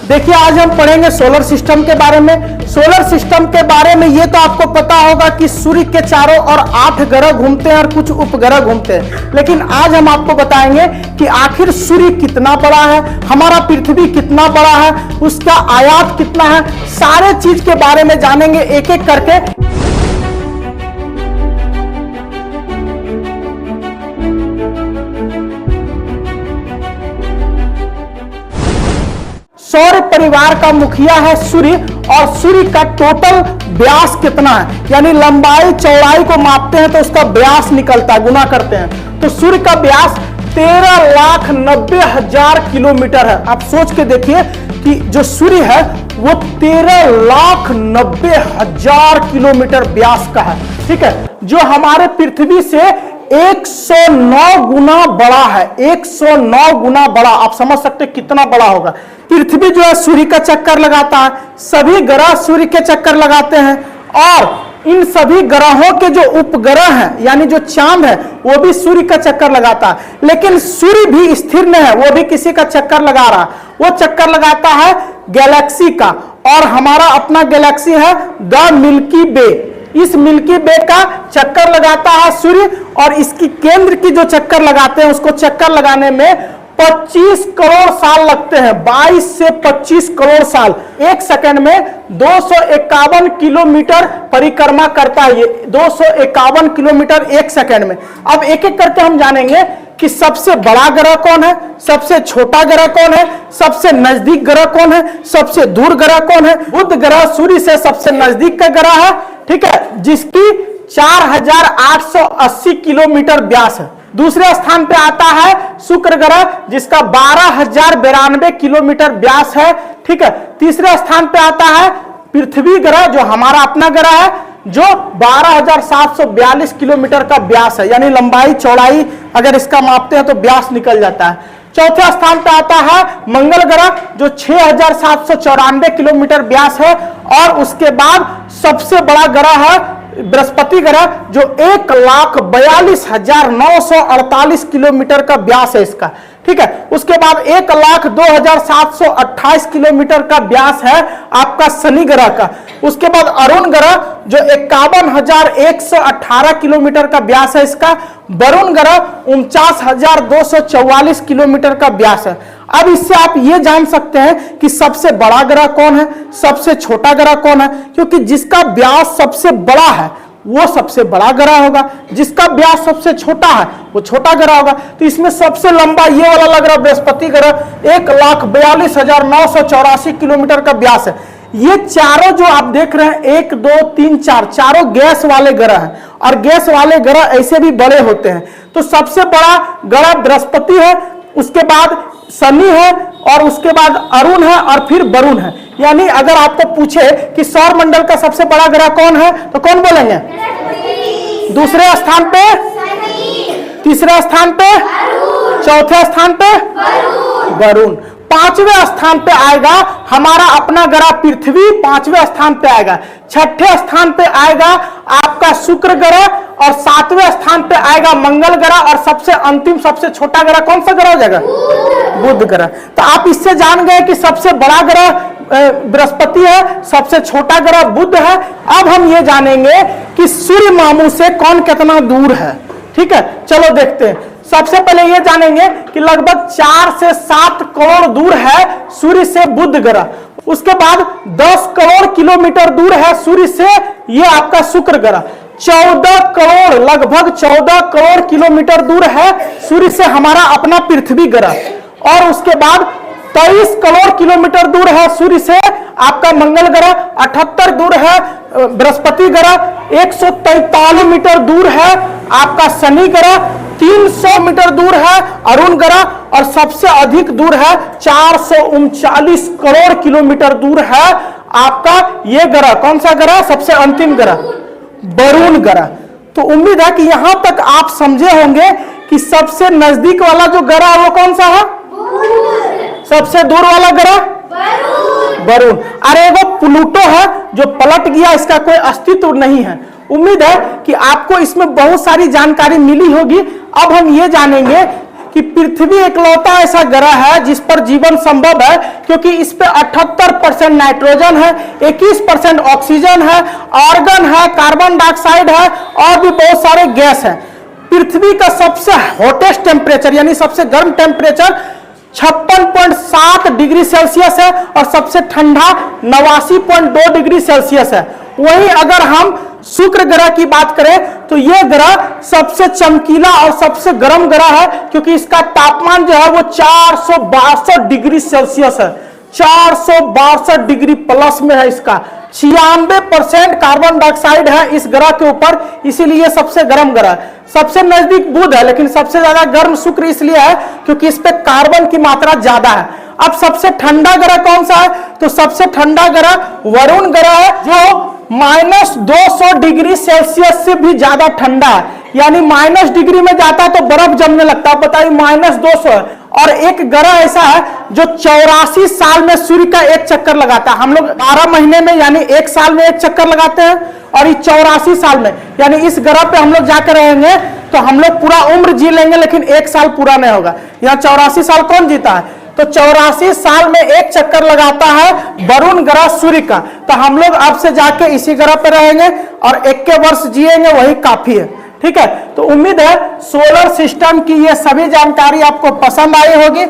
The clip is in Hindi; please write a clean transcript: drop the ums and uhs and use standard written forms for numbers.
देखिए आज हम पढ़ेंगे सोलर सिस्टम के बारे में। सोलर सिस्टम के बारे में ये तो आपको पता होगा कि सूर्य के चारों ओर 8 ग्रह घूमते हैं और कुछ उपग्रह घूमते हैं, लेकिन आज हम आपको बताएंगे कि आखिर सूर्य कितना बड़ा है, हमारा पृथ्वी कितना बड़ा है, उसका आयात कितना है, सारे चीज के बारे में जानेंगे एक एक करके। सौर परिवार का मुखिया है सूर्य, और सूर्य का टोटल व्यास कितना है, यानी लंबाई चौड़ाई को मापते हैं तो उसका व्यास निकलता है, गुना करते हैं तो सूर्य का व्यास 13,90,000 किलोमीटर है। आप सोच के देखिए कि जो सूर्य है वो 13,90,000 किलोमीटर व्यास का है, ठीक है, जो हमारे पृथ्वी से 109 गुना बड़ा है। 109 गुना बड़ा, आप समझ सकते हैं कितना बड़ा होगा। पृथ्वी जो है सूर्य का चक्कर लगाता है, सभी ग्रह सूर्य के चक्कर लगाते हैं, और इन सभी ग्रहों के जो उपग्रह हैं यानी जो चांद है वो भी सूर्य का चक्कर लगाता है। लेकिन सूर्य भी स्थिर नहीं है, वो भी किसी का चक्कर लगा रहा है। वो चक्कर लगाता है गैलेक्सी का, और हमारा अपना गैलेक्सी है द मिल्की वे। इस मिल्की वे का चक्कर लगाता है सूर्य, और इसकी केंद्र की जो चक्कर लगाते हैं उसको चक्कर लगाने में 25 करोड़ साल लगते हैं। 22 से 25 करोड़ साल। एक सेकंड में 251 किलोमीटर परिक्रमा करता है ये, 251 किलोमीटर एक सेकंड में। अब एक एक करके हम जानेंगे कि सबसे बड़ा ग्रह कौन है, सबसे छोटा ग्रह कौन है, सबसे नजदीक ग्रह कौन है, सबसे दूर ग्रह कौन है। बुध ग्रह सूर्य से सबसे नजदीक का ग्रह है, ठीक है, जिसकी 4,880 किलोमीटर व्यास है। दूसरे स्थान पे आता है शुक्र ग्रह, जिसका 12,092 किलोमीटर व्यास है, ठीक है। तीसरे स्थान पे आता है पृथ्वी ग्रह, जो हमारा अपना ग्रह है, जो 12,742 किलोमीटर का व्यास है, यानी लंबाई चौड़ाई अगर इसका मापते हैं तो व्यास निकल जाता है। चौथे स्थान पे आता है मंगल ग्रह, जो 6,794 किलोमीटर व्यास है, और उसके बाद सबसे बड़ा ग्रह है बृहस्पति ग्रह, जो 1,42,948 किलोमीटर का व्यास है इसका, ठीक है। उसके बाद 1,02,728 किलोमीटर का व्यास है आपका शनि ग्रह का। उसके बाद अरुण ग्रह, जो 51,118 किलोमीटर का व्यास है इसका। वरुण ग्रह 49,244 किलोमीटर का व्यास है। अब इससे आप ये जान सकते हैं कि सबसे बड़ा ग्रह कौन है, सबसे छोटा ग्रह कौन है, क्योंकि जिसका व्यास सबसे बड़ा है वो सबसे बड़ा ग्रह होगा, जिसका व्यास सबसे छोटा है वो छोटा ग्रह होगा। तो इसमें सबसे लंबा ये वाला लग रहा है बृहस्पति ग्रह, 1,42,984 किलोमीटर का व्यास है। ये चारों जो आप देख रहे हैं 1, 2, 3, 4 चारों गैस वाले ग्रह हैं, और गैस वाले ग्रह ऐसे भी बड़े होते हैं। तो सबसे बड़ा ग्रह बृहस्पति है, उसके बाद शनि है, और उसके बाद अरुण है, और फिर वरुण है। यानी अगर आपको पूछे कि सौर मंडल का सबसे बड़ा ग्रह कौन है तो कौन बोलेंगे? दूसरे स्थान पे, तीसरे स्थान पे, चौथे स्थान पे वरुण। पांचवें स्थान पे आएगा हमारा अपना ग्रह पृथ्वी, पांचवें स्थान पे आएगा। छठे स्थान पे आएगा आपका शुक्र ग्रह, और सातवें स्थान पे आएगा मंगल ग्रह, और सबसे अंतिम सबसे छोटा ग्रह कौन सा ग्रह हो जाएगा? बुध ग्रह। तो आप इससे जान गए कि सबसे बड़ा ग्रह बृहस्पति है, सबसे छोटा ग्रह बुध है। अब हम ये जानेंगे कि सूर्य मामू से कौन कितना दूर है, ठीक है। चलो देखते हैं। सबसे पहले ये जानेंगे कि लगभग 4 से 7 करोड़ दूर है सूर्य से बुध ग्रह। उसके बाद 10 करोड़ किलोमीटर दूर है सूर्य से ये आपका शुक्र ग्रह। 14 करोड़, लगभग 14 करोड़ किलोमीटर दूर है सूर्य से हमारा अपना पृथ्वी ग्रह। और उसके बाद 23 करोड़ किलोमीटर दूर है सूर्य से आपका मंगल ग्रह। 78 दूर है बृहस्पति ग्रह। 143 मीटर दूर है आपका शनि ग्रह। 300 मीटर दूर है अरुण ग्रह, और सबसे अधिक दूर है 439 करोड़ किलोमीटर दूर है आपका ये ग्रह। कौन सा ग्रह? सबसे अंतिम ग्रह वरुण ग्रह। तो उम्मीद है कि यहां तक आप समझे होंगे कि सबसे नजदीक वाला जो ग्रह है वो कौन सा है? सबसे दूर वाला ग्रह वरुण। अरे वो प्लूटो है जो पलट गया, इसका कोई अस्तित्व नहीं है। उम्मीद है कि आपको इसमें बहुत सारी जानकारी मिली होगी। अब हम ये जानेंगे कि पृथ्वी एकलौता ऐसा ग्रह है जिस पर जीवन संभव है, क्योंकि इस पे 78% नाइट्रोजन है, 21% ऑक्सीजन है, आर्गन है, कार्बन डाइऑक्साइड है और भी बहुत सारे गैस है। पृथ्वी का सबसे हॉटेस्ट टेम्परेचर यानी सबसे गर्म टेम्परेचर 56.7 डिग्री सेल्सियस है और सबसे ठंडा 89.2 डिग्री सेल्सियस है। वहीं अगर हम शुक्र ग्रह की बात करें तो यह ग्रह सबसे चमकीला और सबसे गर्म ग्रह है, क्योंकि इसका तापमान जो है वो 462 डिग्री सेल्सियस है, 462 डिग्री प्लस में है। इसका 96% कार्बन डाइऑक्साइड है इस ग्रह के ऊपर, इसीलिए सबसे गर्म ग्रह है। सबसे नजदीक बुध है, लेकिन सबसे ज्यादा गर्म शुक्र इसलिए है क्योंकि इस पे कार्बन की मात्रा ज्यादा है। अब सबसे ठंडा ग्रह कौन सा है? तो सबसे ठंडा ग्रह वरुण ग्रह है, जो -200 डिग्री सेल्सियस से भी ज्यादा ठंडा है, यानी माइनस डिग्री में जाता है तो बर्फ जमने लगता है। बताइए, -200 है। और एक ग्रह ऐसा है जो 84 साल में सूर्य का एक चक्कर लगाता है। हम लोग 12 महीने में यानी एक साल में एक चक्कर लगाते हैं, और ये 84 साल में, यानी इस ग्रह पे हम लोग जाकर रहेंगे तो हम लोग पूरा उम्र जी लेंगे, लेकिन एक साल पूरा नहीं होगा। यहाँ 84 साल कौन जीता है? तो 84 साल में एक चक्कर लगाता है वरुण ग्रह सूर्य का। तो हम लोग अब से जाके इसी ग्रह पे रहेंगे और 21 वर्ष जिएंगे, वही काफी है। ठीक है, तो उम्मीद है सोलर सिस्टम की ये सभी जानकारी आपको पसंद आई होगी।